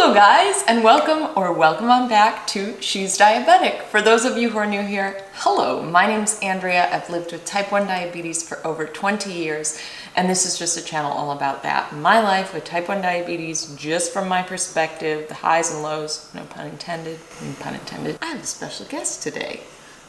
Hello guys, and welcome on back to She's Diabetic. For those of you who are new here, hello, my name's Andrea. I've lived with type 1 diabetes for over 20 years, and this is just a channel all about that. My life with type 1 diabetes, just from my perspective, the highs and lows, no pun intended, pun intended. I have a special guest today.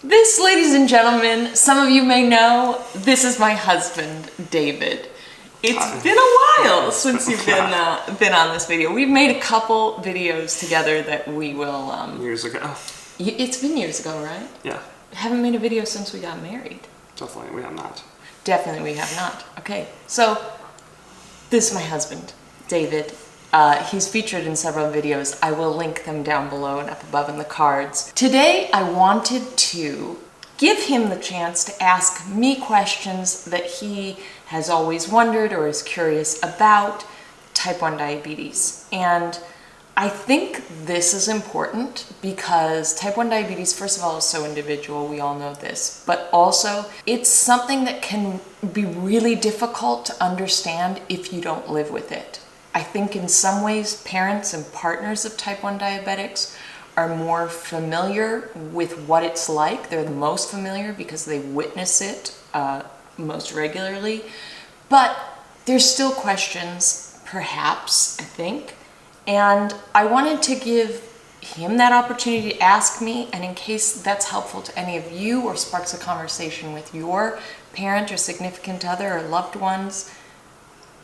This, ladies and gentlemen, some of you may know, this is my husband, David. It's been a while since you've been on this video. We've made a couple videos together that we will... years ago. It's been years ago, right? Yeah. Haven't made a video since we got married. Definitely, we have not. Definitely we have not. Okay, so this is my husband, David. He's featured in several videos. I will link them down below and up above in the cards. Today, I wanted to give him the chance to ask me questions that he has always wondered or is curious about type 1 diabetes. And I think this is important because type 1 diabetes, first of all, is so individual, we all know this, but also it's something that can be really difficult to understand if you don't live with it. I think in some ways, parents and partners of type 1 diabetics are more familiar with what it's like. They're the most familiar because they witness it most regularly. But there's still questions, perhaps, I think. And I wanted to give him that opportunity to ask me, and in case that's helpful to any of you or sparks a conversation with your parent or significant other or loved ones,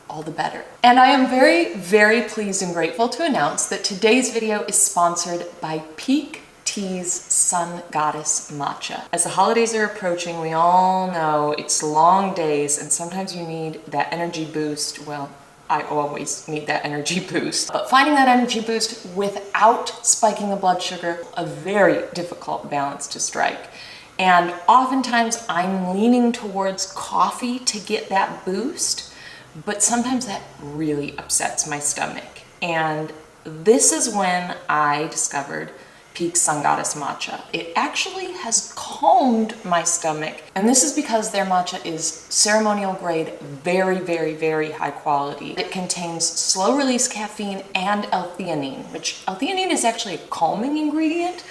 all the better. And I am very, very pleased and grateful to announce that today's video is sponsored by Peak Tea's Sun Goddess Matcha. As the holidays are approaching, we all know it's long days and sometimes you need that energy boost. Well, I always need that energy boost. But finding that energy boost without spiking the blood sugar, a very difficult balance to strike. And oftentimes I'm leaning towards coffee to get that boost, but sometimes that really upsets my stomach. And this is when I discovered Peak Sun Goddess Matcha. It actually has calmed my stomach. And this is because their matcha is ceremonial grade, very, very, very high quality. It contains slow release caffeine and L-theanine, which L-theanine is actually a calming ingredient,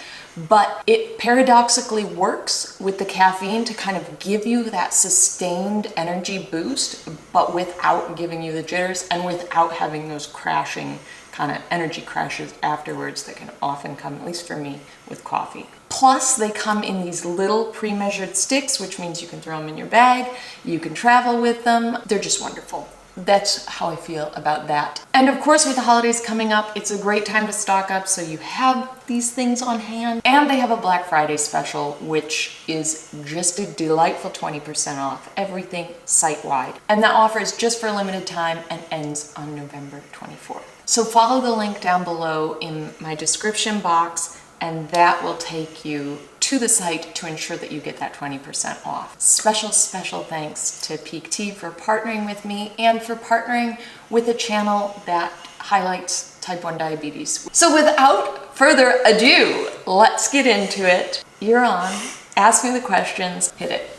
but it paradoxically works with the caffeine to kind of give you that sustained energy boost, but without giving you the jitters and without having those crashing kind of energy crashes afterwards that can often come, at least for me, with coffee. Plus, they come in these little pre-measured sticks, which means you can throw them in your bag, you can travel with them. They're just wonderful. That's how I feel about that. And of course, with the holidays coming up, it's a great time to stock up so you have these things on hand. And they have a Black Friday special, which is just a delightful 20% off everything site-wide. And that offer is just for a limited time and ends on November 24th. So follow the link down below in my description box, and that will take you to the site to ensure that you get that 20% off. Special thanks to Peak Tea for partnering with me and for partnering with a channel that highlights type 1 diabetes. So without further ado, let's get into it. You're on. Ask me the questions. Hit it.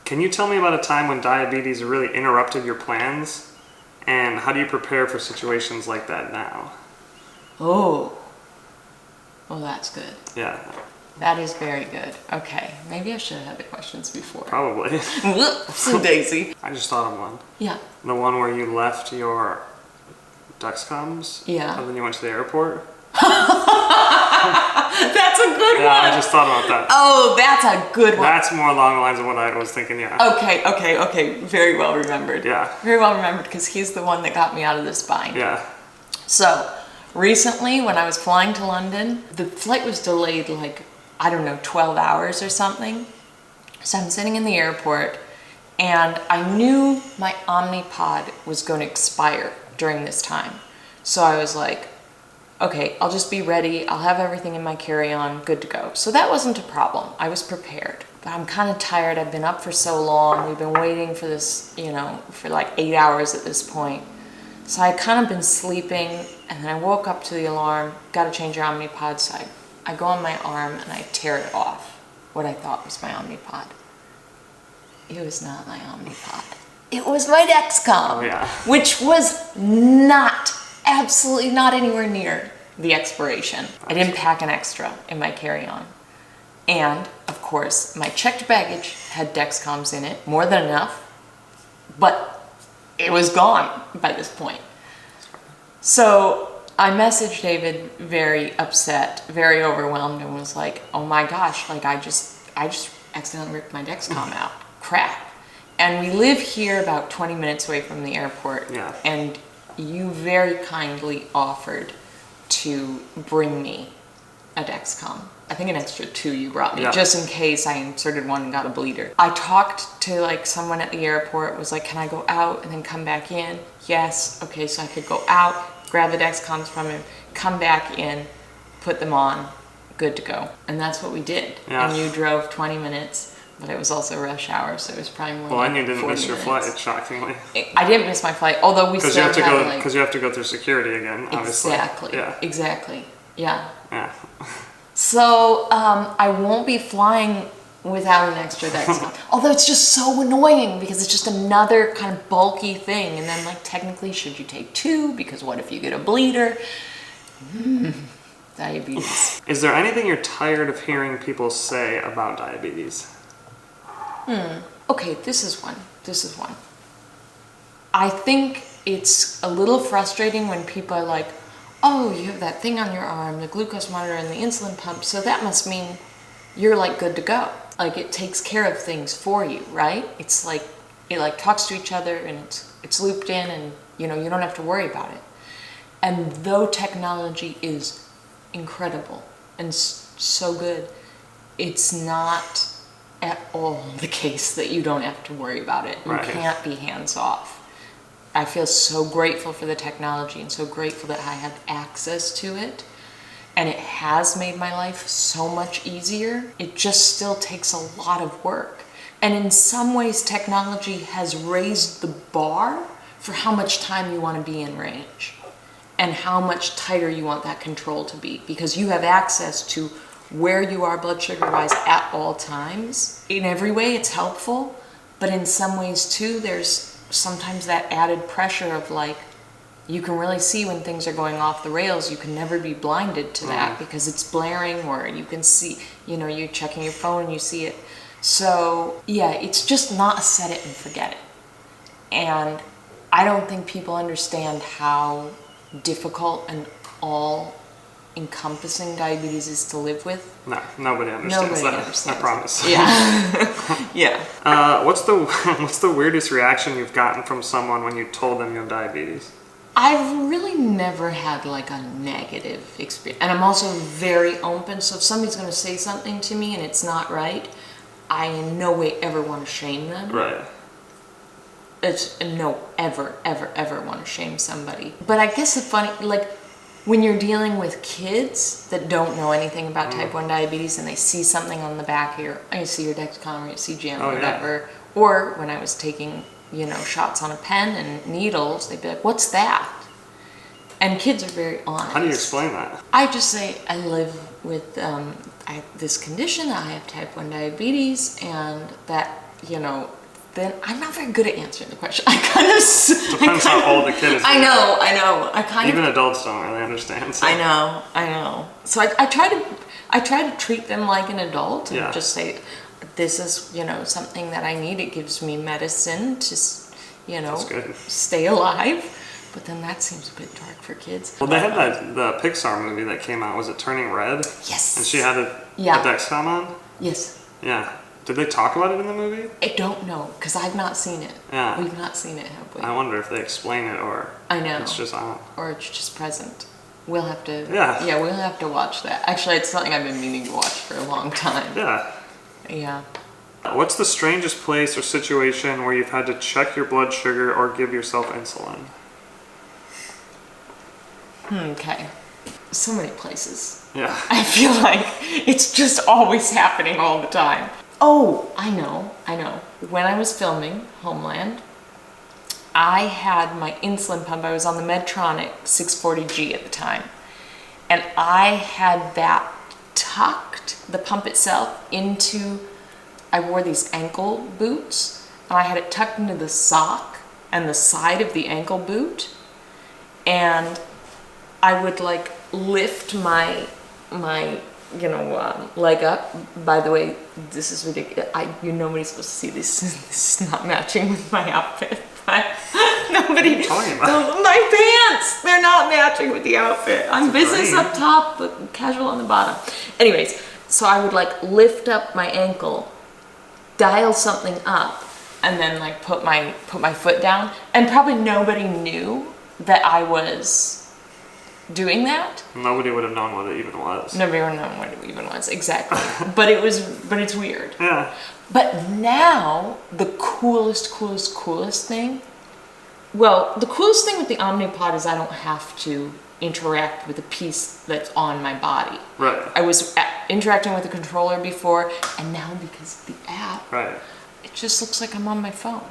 Can you tell me about a time when diabetes really interrupted your plans? And how do you prepare for situations like that now? Oh, well, that's good. Yeah. That is very good. Okay, maybe I should have had the questions before. Probably. Whoopsie daisy. I just thought of one. Yeah. The one where you left your Dexcoms? Yeah. And then you went to the airport? That's a good one. I just thought about that. Oh, that's a good one. That's more along the lines of what I was thinking, yeah. Okay. Very well remembered. Yeah. Very well remembered because he's the one that got me out of this bind. Yeah. So, recently when I was flying to London, the flight was delayed like, I don't know, 12 hours or something. So I'm sitting in the airport and I knew my Omnipod was going to expire during this time. So I was like, okay, I'll just be ready. I'll have everything in my carry-on, good to go. So that wasn't a problem. I was prepared. But I'm kind of tired. I've been up for so long. We've been waiting for this, for like 8 hours at this point. So I kind of been sleeping and then I woke up to the alarm, got to change your Omnipod. So I go on my arm and I tear it off, what I thought was my Omnipod. It was not my Omnipod. It was my Dexcom, Oh, yeah. which was absolutely not anywhere near the expiration. I didn't pack an extra in my carry-on. And, of course, my checked baggage had Dexcoms in it, more than enough, but it was gone by this point. So I messaged David very upset, very overwhelmed, and was like, oh my gosh, like I just accidentally ripped my Dexcom out. Crap. And we live here about 20 minutes away from the airport. Yeah. And you very kindly offered to bring me a Dexcom. I think an extra 2 you brought me, just in case I inserted one and got a bleeder. I talked to like someone at the airport, was like, can I go out and then come back in? Yes. Okay, so I could go out, grab the Dexcoms from him, come back in, put them on, good to go. And that's what we did. Yeah. And you drove 20 minutes, but it was also rush hour, so it was probably more. Well, and you didn't miss your flight, shockingly. I didn't miss my flight, although we still because you have to go through security again, obviously. Exactly. Yeah. Exactly. Yeah. Yeah. So I won't be flying without an extra Dexcom. Although it's just so annoying because it's just another kind of bulky thing. And then like technically should you take 2? Because what if you get a bleeder? Diabetes. Is there anything you're tired of hearing people say about diabetes? Okay, this is one. I think it's a little frustrating when people are like, oh, you have that thing on your arm, the glucose monitor and the insulin pump, so that must mean you're like good to go. Like it takes care of things for you, right? It's like, it like talks to each other and it's looped in and you know, you don't have to worry about it. And though technology is incredible and so good, it's not at all the case that you don't have to worry about it. You can't be hands off. I feel so grateful for the technology and so grateful that I have access to it. And it has made my life so much easier. It just still takes a lot of work. And in some ways, technology has raised the bar for how much time you want to be in range and how much tighter you want that control to be, because you have access to where you are blood sugar wise at all times. In every way, it's helpful, but in some ways too, there's sometimes that added pressure of like, you can really see when things are going off the rails. You can never be blinded to that because it's blaring, or you can see, you know, you're checking your phone and you see it. So yeah, it's just not a set it and forget it. And I don't think people understand how difficult and all encompassing diabetes is to live with. No, nobody understands that. I promise. Yeah. Yeah. What's the weirdest reaction you've gotten from someone when you told them you have diabetes? I've really never had like a negative experience. And I'm also very open. So if somebody's going to say something to me and it's not right, I in no way ever want to shame them. Right. It's no, ever want to shame somebody. But I guess the funny, like, when you're dealing with kids that don't know anything about type 1 diabetes and they see something on the back here, you see your Dexcom or you see CGM or whatever, or when I was taking, you know, shots on a pen and needles, they'd be like, what's that? And kids are very honest. How do you explain that? I just say, I live with I have this condition, I have type 1 diabetes, and that, you know, then I'm not very good at answering the question. Depends how old the kid is. I know. Even adults don't really understand. So. I know. So I try to treat them like an adult and just say, this is, you know, something that I need. It gives me medicine to, you know, stay alive. But then that seems a bit dark for kids. Well, they had the Pixar movie that came out. Was it Turning Red? Yes. And she had a Dexcom on? Yes. Yeah. Did they talk about it in the movie? I don't know, because I've not seen it. Yeah. We've not seen it, have we? I wonder if they explain it or it's just on. Or it's just present. We'll have to we'll have to watch that. Actually, it's something I've been meaning to watch for a long time. Yeah. Yeah. What's the strangest place or situation where you've had to check your blood sugar or give yourself insulin? Okay. So many places. Yeah. I feel like it's just always happening all the time. Oh, I know. When I was filming Homeland, I had my insulin pump. I was on the Medtronic 640G at the time. And I had that tucked, the pump itself, into, I wore these ankle boots, and I had it tucked into the sock and the side of the ankle boot. And I would like lift my leg up. By the way, this is ridiculous. Nobody's supposed to see this. This is not matching with my outfit. But nobody. My pants. They're not matching with the outfit. I'm business up top, but casual on the bottom. Anyways, so I would like lift up my ankle, dial something up, and then like put my foot down, and probably nobody knew that I was doing that. Nobody would have known what it even was. Nobody would have known what it even was, exactly. but it's weird. Yeah. But now, the coolest thing, well, the coolest thing with the Omnipod is I don't have to interact with a piece that's on my body. Right. I was interacting with the controller before, and now because of the app, right, it just looks like I'm on my phone.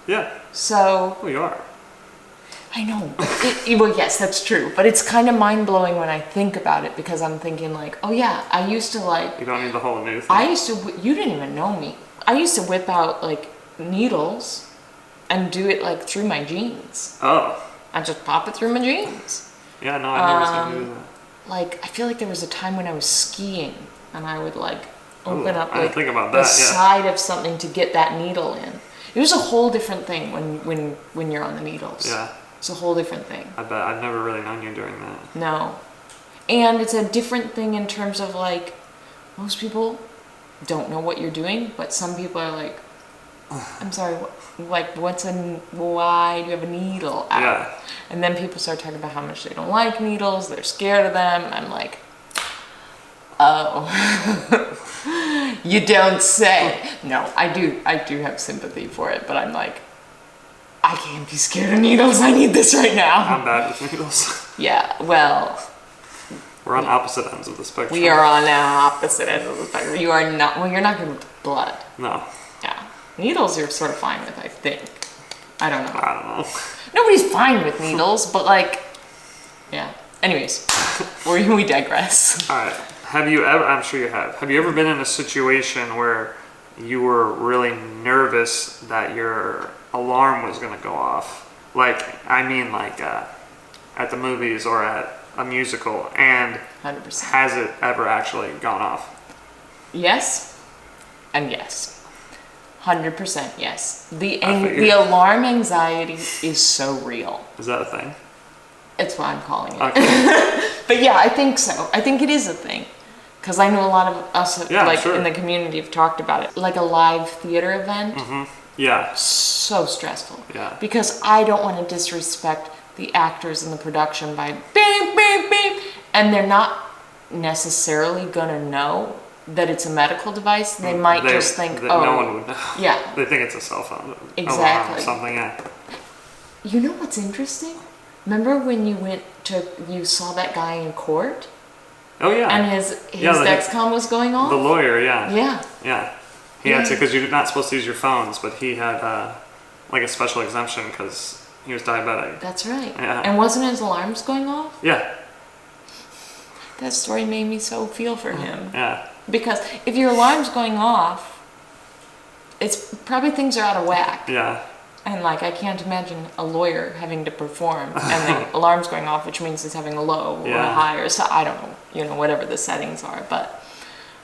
Yeah. So. Well, you are. I know. Well, yes, that's true. But it's kind of mind-blowing when I think about it, because I'm thinking like, oh yeah, I used to like... You don't need the whole new thing. You didn't even know me. I used to whip out like needles and do it like through my jeans. Oh. I just pop it through my jeans. Yeah, no, I've never seen you do that. Like, I feel like there was a time when I was skiing and I would like open up I like think about the that, side of something to get that needle in. It was a whole different thing when you're on the needles. Yeah. It's a whole different thing. I bet. I've never really known you doing that. No. And it's a different thing in terms of like, most people don't know what you're doing, but some people are like, I'm sorry, why do you have a needle out? Yeah. And then people start talking about how much they don't like needles, they're scared of them. I'm like, oh, you don't say. No, I do have sympathy for it, but I'm like, I can't be scared of needles. I need this right now. I'm bad with needles. Yeah, well. We're on opposite ends of the spectrum. We are on the opposite ends of the spectrum. You are not, well, you're not good with blood. No. Yeah. Needles you're sort of fine with, I think. I don't know. Nobody's fine with needles, but like, yeah. Anyways, we digress. All right. Have you ever, I'm sure you have you ever been in a situation where you were really nervous that your alarm was going to go off? Like, I mean like at the movies or at a musical, and 100%. Has it ever actually gone off? Yes, and yes. 100% yes. The alarm anxiety is so real. Is that a thing? It's what I'm calling it. Okay. But yeah, I think so. I think it is a thing. Because I know a lot of us in the community have talked about it. Like a live theater event. Mm-hmm. Yeah. So stressful. Yeah. Because I don't want to disrespect the actors in the production by beep, beep, beep. And they're not necessarily going to know that it's a medical device. They might just think, oh. No one would know. Yeah. They think it's a cell phone. Exactly. Alarm or something, yeah. You know what's interesting? Remember when you saw that guy in court? Oh, yeah. And his Dexcom was going off? The lawyer, yeah. Yeah. Yeah. He had to, because you're not supposed to use your phones, but he had like a special exemption because he was diabetic. That's right. Yeah. And wasn't his alarms going off? Yeah. That story made me so feel for him. Yeah. Because if your alarm's going off, it's probably things are out of whack. Yeah. And like, I can't imagine a lawyer having to perform and the alarm's going off, which means he's having a low or a high or so, I don't know, whatever the settings are, but.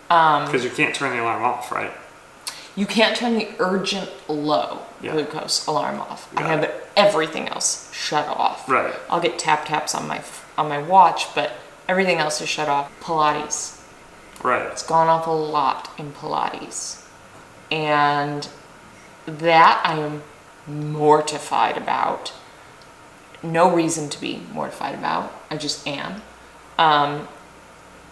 Because you can't turn the alarm off, right? You can't turn the urgent low glucose alarm off. I have everything else shut off. Right. I'll get taps on my watch, but everything else is shut off. Pilates. Right. It's gone off a lot in Pilates. And that I am mortified about. No reason to be mortified about. I just am.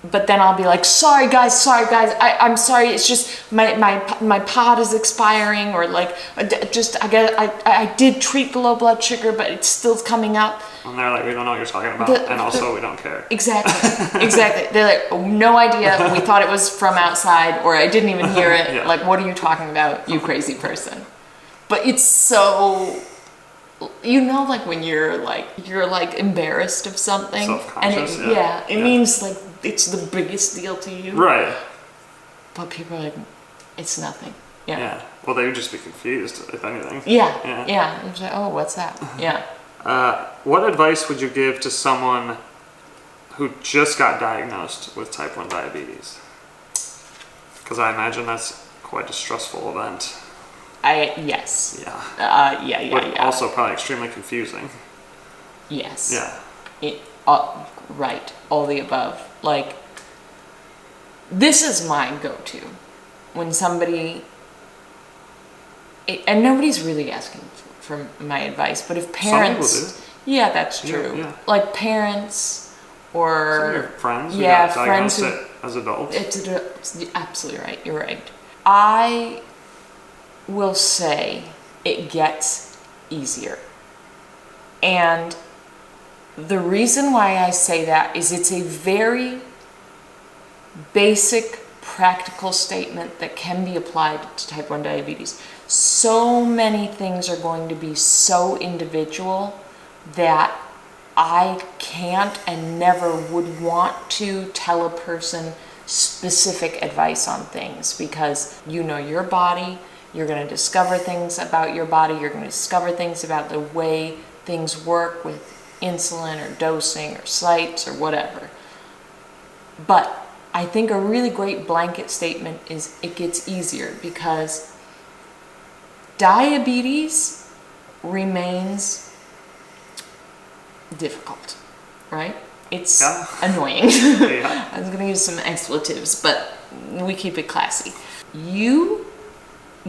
But then I'll be like, sorry guys, I'm sorry, it's just my pod is expiring, or like, I did treat the low blood sugar, but it's still coming up. And they're like, we don't know what you're talking about, and also we don't care. Exactly, exactly. They're like, oh, no idea, we thought it was from outside, or I didn't even hear it. Yeah. Like, what are you talking about, you crazy person? But it's so, like when you're like embarrassed of something, self-conscious, and it means like it's the biggest deal to you, right? But people are like, it's nothing. Yeah. Well, they would just be confused, if anything. Yeah. It's like, oh, what's that? Yeah. What advice would you give to someone who just got diagnosed with type 1 diabetes? Because I imagine that's quite a stressful event. Yes. Yeah. Yeah. Also probably extremely confusing. Yes. Yeah. Right. All the above. Like, this is my go-to when somebody, and nobody's really asking for my advice, but if parents, some people do. Yeah, that's true. Yeah. Like parents or some of your friends who yeah, got friends diagnosed as adults. It's absolutely right. You're right. I will say it gets easier. And the reason why I say that is it's a very basic, practical statement that can be applied to type 1 diabetes. So many things are going to be so individual that I can't and never would want to tell a person specific advice on things, because you know your body, you're going to discover things about your body, you're going to discover things about the way things work with insulin or dosing or sites or whatever. But I think a really great blanket statement is it gets easier, because diabetes remains difficult, right? It's annoying. Yeah. I was going to use some expletives, but we keep it classy. You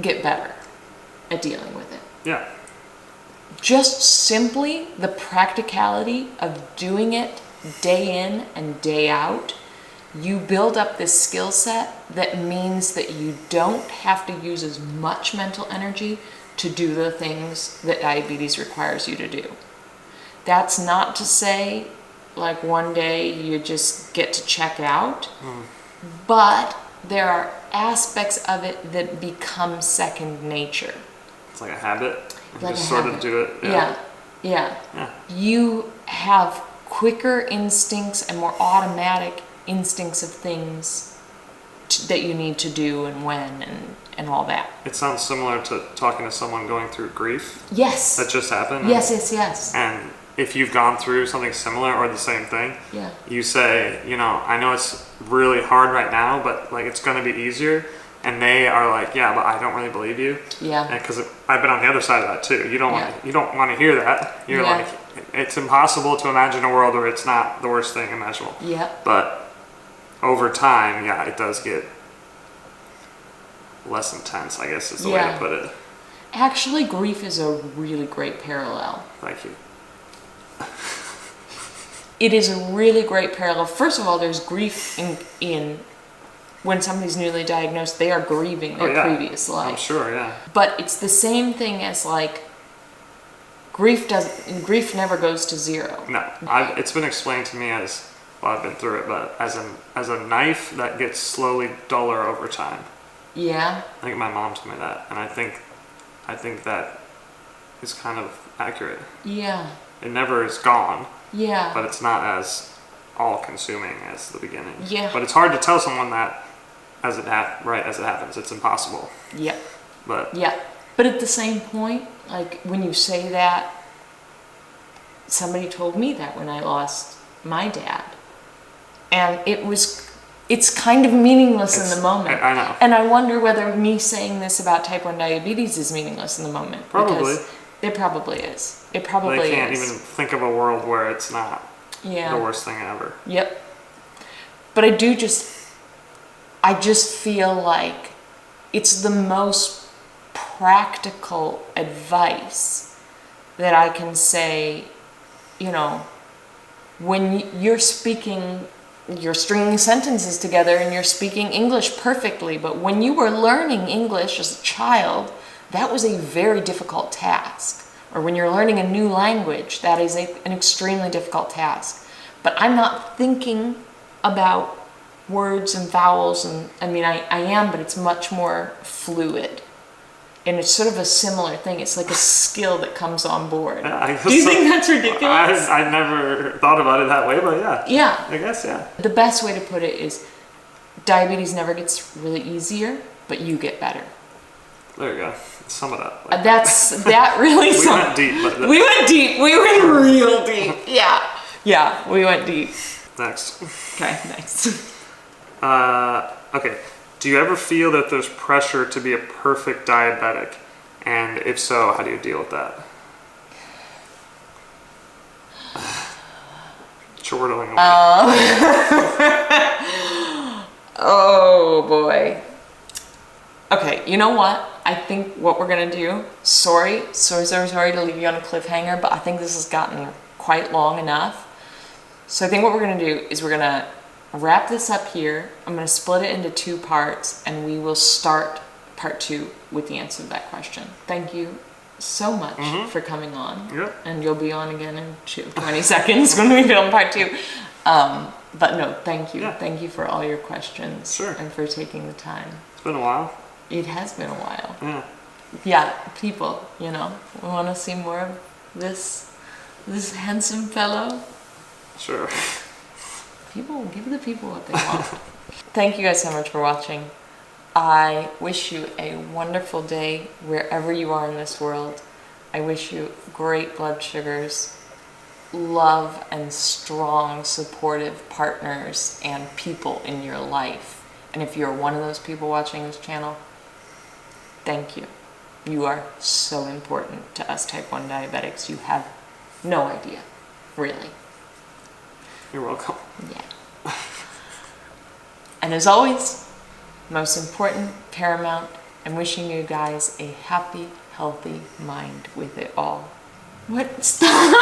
get better at dealing with it. Yeah. Just simply the practicality of doing it day in and day out, you build up this skill set that means that you don't have to use as much mental energy to do the things that diabetes requires you to do. That's not to say like one day you just get to check out, but there are aspects of it that become second nature. It's like a habit. You Like just a sort habit. of do it. Yeah. You have quicker instincts and more automatic instincts of things that you need to do and when and all that. It sounds similar to talking to someone going through grief. Yes. That just happened. Yes. And if you've gone through something similar or the same thing, you say, I know it's really hard right now, but like it's going to be easier. And they are like, yeah, but I don't really believe you. Yeah. Because I've been on the other side of that too. You don't want to hear that. You're like, it's impossible to imagine a world where it's not the worst thing imaginable. Yeah. But over time, it does get less intense, I guess is the way to put it. Actually, grief is a really great parallel. Thank you. It is a really great parallel. First of all, there's grief in when somebody's newly diagnosed, they are grieving their previous life. I'm sure, yeah. But it's the same thing as like grief never goes to zero. No, it's been explained to me as, well, I've been through it, but as a knife that gets slowly duller over time. Yeah. I think my mom told me that, and I think that is kind of accurate. Yeah. It never is gone. Yeah. But it's not as all-consuming as the beginning. Yeah. But it's hard to tell someone that as it happens. It's impossible. Yeah. But at the same point, like when you say that, somebody told me that when I lost my dad, and it's kind of meaningless in the moment. I know. And I wonder whether me saying this about type 1 diabetes is meaningless in the moment. Probably. Because it probably is. It probably is. They can't even think of a world where it's not the worst thing ever. Yep. But I just feel like it's the most practical advice that I can say, when you're speaking, you're stringing sentences together and you're speaking English perfectly, but when you were learning English as a child, that was a very difficult task. Or when you're learning a new language, that is an extremely difficult task. But I'm not thinking about words and vowels, and I am, but it's much more fluid. And it's sort of a similar thing. It's like a skill that comes on board. Do you think that's ridiculous? I never thought about it that way, but yeah. Yeah. I guess, yeah. The best way to put it is diabetes never gets really easier, but you get better. There you go. Sum it up. That really we went deep. We went deep. We went real deep. Yeah, we went deep. Next. Okay, next. Okay. Do you ever feel that there's pressure to be a perfect diabetic? And if so, how do you deal with that? Chortling away. Oh boy. Okay, you know what? I think what we're gonna do, sorry to leave you on a cliffhanger, but I think this has gotten quite long enough. So I think what we're gonna do is we're gonna wrap this up here. I'm gonna split it into 2 parts, and we will start part 2 with the answer to that question. Thank you so much for coming on. Yep. And you'll be on again in 20 seconds when we film part 2. But no, thank you. Yeah. Thank you for all your questions. Sure. And for taking the time. It's been a while. It has been a while. Yeah. Yeah, people, we want to see more of this handsome fellow. Sure. People, give the people what they want. Thank you guys so much for watching. I wish you a wonderful day wherever you are in this world. I wish you great blood sugars, love and strong, supportive partners and people in your life. And if you're one of those people watching this channel, thank you. You are so important to us type 1 diabetics. You have no idea, really. You're welcome. Yeah. And as always, most important, paramount, I'm wishing you guys a happy, healthy mind with it all. What? Stop!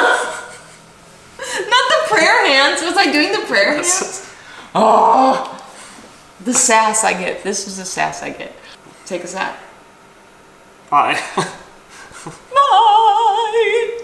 Not the prayer hands. Was I doing the prayer hands? Oh, the sass I get. This is the sass I get. Take us out. Bye. Bye.